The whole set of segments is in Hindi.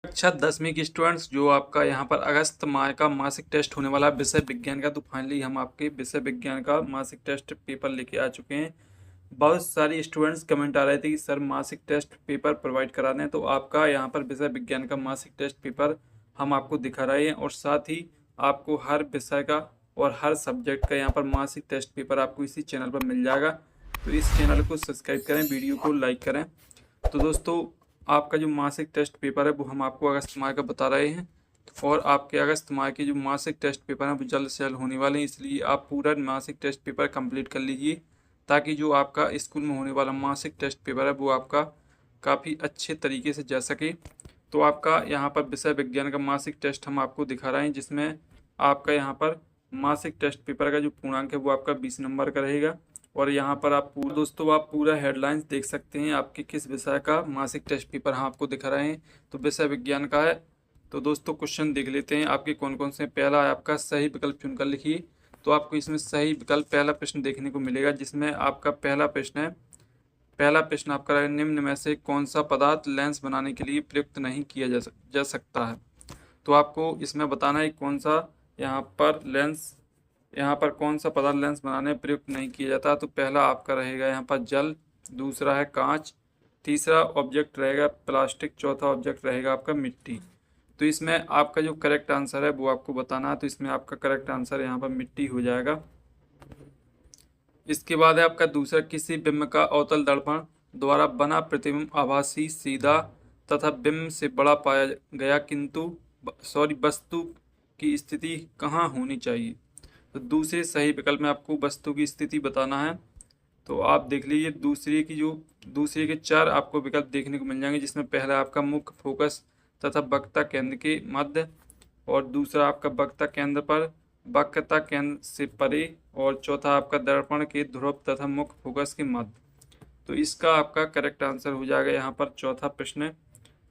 कक्षा 10वीं के स्टूडेंट्स जो आपका यहाँ पर अगस्त माह का मासिक टेस्ट होने वाला है विषय विज्ञान का, तो फाइनली हम आपके विषय विज्ञान का मासिक टेस्ट पेपर लेके आ चुके हैं। बहुत सारी स्टूडेंट्स कमेंट आ रहे थे कि सर मासिक टेस्ट पेपर प्रोवाइड करा दें, तो आपका यहाँ पर विषय विज्ञान का मासिक टेस्ट पेपर हम आपको दिखा रहे हैं और साथ ही आपको हर विषय का और हर सब्जेक्ट का यहाँ पर मासिक टेस्ट पेपर आपको इसी चैनल पर मिल जाएगा। तो इस चैनल को सब्सक्राइब करें, वीडियो को लाइक करें। तो दोस्तों, आपका जो मासिक टेस्ट पेपर है वो हम आपको अगस्त माह का बता रहे हैं और आपके अगस्त माह के जो मासिक टेस्ट पेपर हैं वो जल्द से जल्द होने वाले हैं, इसलिए आप पूरा मासिक टेस्ट पेपर कंप्लीट कर लीजिए ताकि जो आपका स्कूल में होने वाला मासिक टेस्ट पेपर है वो आपका काफ़ी अच्छे तरीके से जा सके। तो आपका यहाँ पर विषय विज्ञान का मासिक टेस्ट हम आपको दिखा रहे हैं, जिसमें आपका यहाँ पर मासिक टेस्ट पेपर का जो पूर्णांक है वो आपका 20 नंबर का रहेगा। और यहाँ पर आप पूरा हेडलाइंस देख सकते हैं आपके किस विषय का मासिक टेस्ट पेपर हम आपको दिखा रहे हैं। तो विषय विज्ञान का है। तो दोस्तों, क्वेश्चन देख लेते हैं आपके कौन कौन से। पहला है आपका सही विकल्प चुनकर लिखिए। तो आपको इसमें सही विकल्प पहला प्रश्न देखने को मिलेगा, जिसमें आपका पहला प्रश्न है। पहला प्रश्न आपका है, निम्न में से कौन सा पदार्थ लेंस बनाने के लिए प्रयुक्त नहीं किया जा सकता है। तो आपको इसमें बताना है कौन सा यहाँ पर कौन सा पदार्थ लेंस बनाने में प्रयुक्त नहीं किया जाता। तो पहला आपका रहेगा यहाँ पर जल, दूसरा है कांच, तीसरा ऑब्जेक्ट रहेगा प्लास्टिक, चौथा ऑब्जेक्ट रहेगा आपका मिट्टी। तो इसमें आपका जो करेक्ट आंसर है वो आपको बताना है। तो इसमें आपका करेक्ट आंसर यहाँ पर मिट्टी हो जाएगा। इसके बाद है आपका दूसरा, किसी बिंब का अवतल दर्पण द्वारा बना प्रतिबिंब आभासी, सीधा तथा बिंब से बड़ा पाया गया, किंतु वस्तु की स्थिति कहाँ होनी चाहिए। तो दूसरे सही विकल्प में आपको वस्तु की स्थिति बताना है। तो आप देख लीजिए दूसरे के 4 आपको विकल्प देखने को मिल जाएंगे, जिसमें पहला आपका मुख्य फोकस तथा वक्ता केंद्र के मध्य, और दूसरा आपका वक्ता केंद्र पर, वक्रता केंद्र से परे, और चौथा आपका दर्पण के ध्रुव तथा मुख्य फोकस के मध्य। तो इसका आपका करेक्ट आंसर हो जाएगा यहाँ पर चौथा प्रश्न।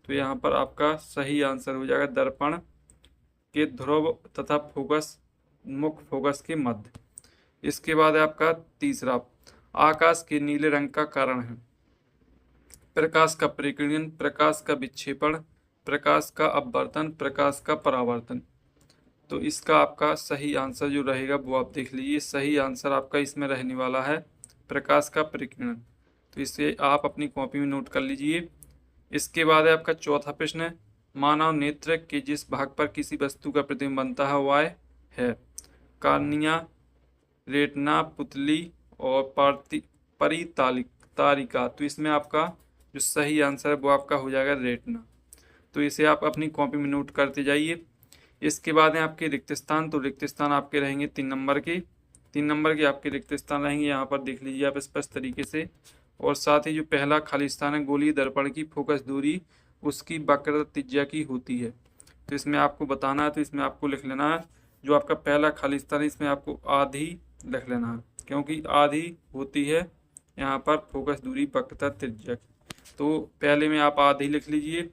तो यहाँ पर आपका सही आंसर हो जाएगा दर्पण के ध्रुव तथा फोकस, मुख्य फोकस के मध्य। इसके बाद है आपका तीसरा, आकाश के नीले रंग का कारण है प्रकाश का परिकिरण, प्रकाश का विक्षेपण, प्रकाश का अपवर्तन, प्रकाश का परावर्तन। तो इसका आपका सही आंसर जो रहेगा वो आप देख लीजिए। सही आंसर आपका इसमें रहने वाला है प्रकाश का परिकिरण। तो इसे आप अपनी कॉपी में नोट कर लीजिए। इसके बाद है आपका चौथा प्रश्न, मानव नेत्र के जिस भाग पर किसी वस्तु का प्रतिबिंब बनता है वह है कार्निया, रेटिना, पुतली और परितारिका। तो इसमें आपका जो सही आंसर है वो आपका हो जाएगा रेटिना। तो इसे आप अपनी कॉपी में नोट करते जाइए। इसके बाद है आपके रिक्त स्थान। तो रिक्त स्थान आपके रहेंगे 3 नंबर के आपके रिक्त स्थान रहेंगे। यहाँ पर देख लीजिए आप स्पष्ट तरीके से। और साथ ही जो पहला खाली स्थान है, गोलीय दर्पण की फोकस दूरी उसकी वक्रता त्रिज्या की होती है। तो इसमें आपको बताना है। तो इसमें आपको लिख लेना है जो आपका पहला खाली स्थान है, इसमें आपको आधी लिख लेना है, क्योंकि आधी होती है यहाँ पर फोकस दूरी वक्रता त्रिज्या की। तो पहले में आप आधी लिख लीजिए।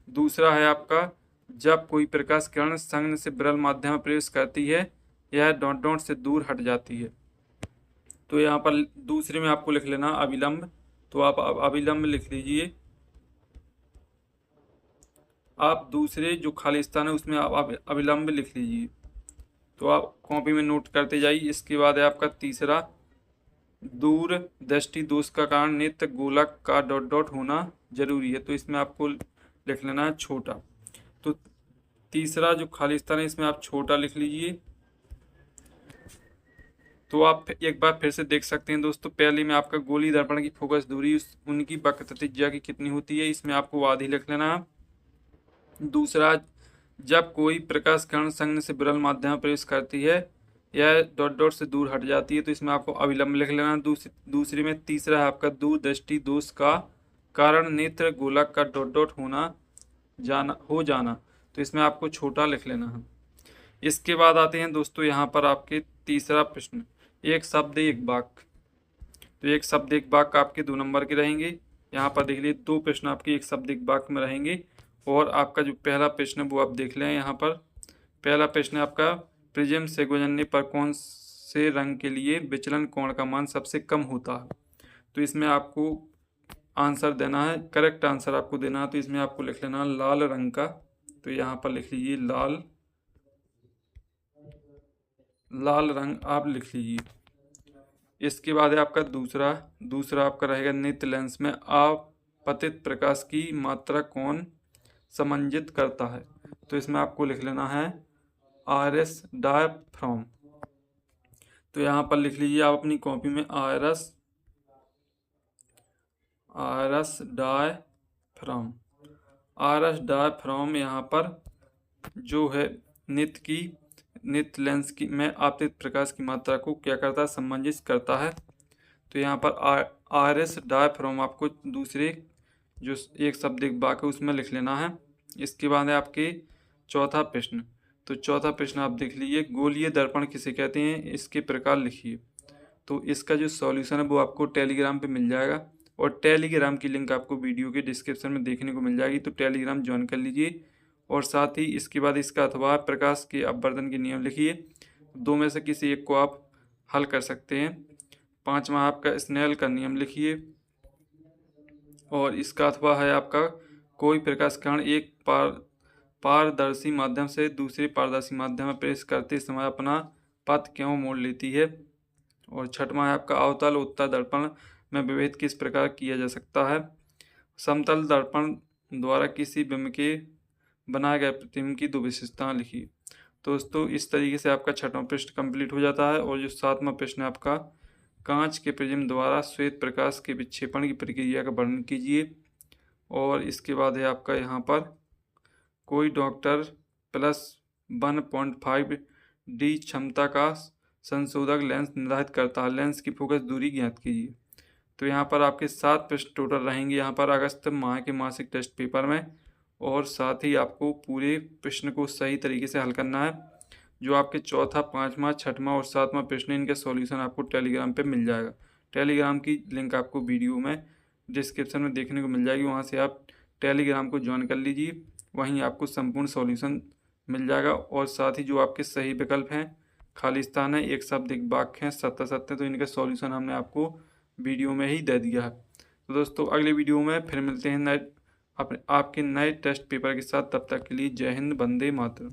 दूसरा है आपका, जब कोई प्रकाश किरण संघ्न से विरल माध्यम में प्रवेश करती है यह डॉट डॉट से दूर हट जाती है। तो यहाँ पर दूसरे में आपको लिख लेना अविलंब। तो आप अविलंब लिख लीजिए। आप दूसरे जो खाली स्थान है उसमें आप अविलंब लिख लीजिए। तो आप कॉपी में नोट करते जाइए। इसके बाद है आपका तीसरा, दूर दृष्टि दोष का कारण नेत्र गोलक का डॉट डॉट होना जरूरी है। तो इसमें आपको लिख लेना है छोटा। तो तीसरा जो खाली स्थान है इसमें आप छोटा लिख लीजिए। तो आप एक बार फिर से देख सकते हैं दोस्तों, पहले में आपका गोलीय दर्पण की फोकस दूरी उनकी वक्रता त्रिज्या की कितनी होती है, इसमें आपको आधी लिख लेना है। दूसरा, जब कोई प्रकाश किरण संघ्न से विरल माध्यम में प्रवेश करती है यह डॉट डॉट से दूर हट जाती है। तो इसमें आपको अविलंब लिख लेना। दूसरी में तीसरा है आपका दूर दृष्टि दोष का कारण नेत्र गोलक का डॉट डॉट हो जाना। तो इसमें आपको छोटा लिख लेना है। इसके बाद आते हैं दोस्तों यहाँ पर आपके तीसरा प्रश्न, एक शब्द एक वाक्य। तो एक शब्द एक वाक्य आपके 2 नंबर के रहेंगे। यहाँ पर देख लीजिए 2 प्रश्न आपके एक शब्द एक वाक्य में रहेंगे। और आपका जो पहला प्रश्न है वो आप देख लें। यहाँ पर पहला प्रश्न है आपका, प्रिज्म से गुजरने पर कौन से रंग के लिए विचलन कोण का मान सबसे कम होता है। तो इसमें आपको आंसर देना है, करेक्ट आंसर आपको देना है। तो इसमें आपको लिख लेना लाल रंग का तो यहाँ पर लिख लीजिए लाल, लाल रंग आप लिख लीजिए। इसके बाद है आपका दूसरा आपका रहेगा नित्य लेंस में आपतित प्रकाश की मात्रा कौन समंजित करता है। तो इसमें आपको लिख लेना है आयरिस डायफ्राम। तो यहाँ पर लिख लीजिए आप अपनी कॉपी में आयरिस डायफ्राम। आयरिस डायफ्राम यहाँ पर जो है नित्य लेंस की में आपतित प्रकाश की मात्रा को क्या करता है, संबंधित करता है। तो यहाँ पर आयरिस डायफ्राम आपको दूसरे जो एक शब्द एक वाक्य उसमें लिख लेना है। इसके बाद है आपके चौथा प्रश्न। तो चौथा प्रश्न आप देख लीजिए, गोलीय दर्पण किसे कहते हैं, इसके प्रकार लिखिए। तो इसका जो सॉल्यूशन है वो आपको टेलीग्राम पे मिल जाएगा और टेलीग्राम की लिंक आपको वीडियो के डिस्क्रिप्शन में देखने को मिल जाएगी। तो टेलीग्राम ज्वाइन कर लीजिए और साथ ही इसके बाद इसका अथवा प्रकाश के अपवर्तन के नियम लिखिए। दो में से किसी एक को आप हल कर सकते हैं। पांचवा आपका स्नेल का नियम लिखिए और इसका अथवा है आपका कोई प्रकाश कण एक पारदर्शी माध्यम से दूसरे पारदर्शी माध्यम में प्रवेश करते समय अपना पथ क्यों मोड़ लेती है। और छठवां है आपका अवतल उत्तल दर्पण में विभेद किस प्रकार किया जा सकता है। समतल दर्पण द्वारा किसी बिंब के बनाए गए प्रतिबिंब की दो विशेषताएं लिखिए। तो दोस्तों इस तरीके से आपका छठवां प्रश्न कंप्लीट हो जाता है। और जो सातवां प्रश्न है आपका कांच के प्रिज्म द्वारा श्वेत प्रकाश के विक्षेपण की प्रक्रिया का वर्णन कीजिए। और इसके बाद है आपका यहाँ पर कोई डॉक्टर +1.5D क्षमता का संशोधक लेंस निर्धारित करता है, लेंस की फोकस दूरी ज्ञात कीजिए। तो यहाँ पर आपके 7 प्रश्न टोटल रहेंगे यहाँ पर अगस्त माह के मासिक टेस्ट पेपर में। और साथ ही आपको पूरे प्रश्न को सही तरीके से हल करना है। जो आपके चौथा, पाँचवा, छठवां और सातवां प्रश्न इनके सॉल्यूशन आपको टेलीग्राम पे मिल जाएगा। टेलीग्राम की लिंक आपको वीडियो में डिस्क्रिप्शन में देखने को मिल जाएगी, वहाँ से आप टेलीग्राम को ज्वाइन कर लीजिए। वहीं आपको संपूर्ण सॉल्यूशन मिल जाएगा और साथ ही जो आपके सही विकल्प हैं, खाली स्थान है, एक शब्द एक वाक्य हैं, सत्य, तो इनके सॉल्यूशन हमने आपको वीडियो में ही दे दिया है। तो दोस्तों अगले वीडियो में फिर मिलते हैं आपके नए टेस्ट पेपर के साथ। तब तक के लिए जय हिंद, वंदे मातरम।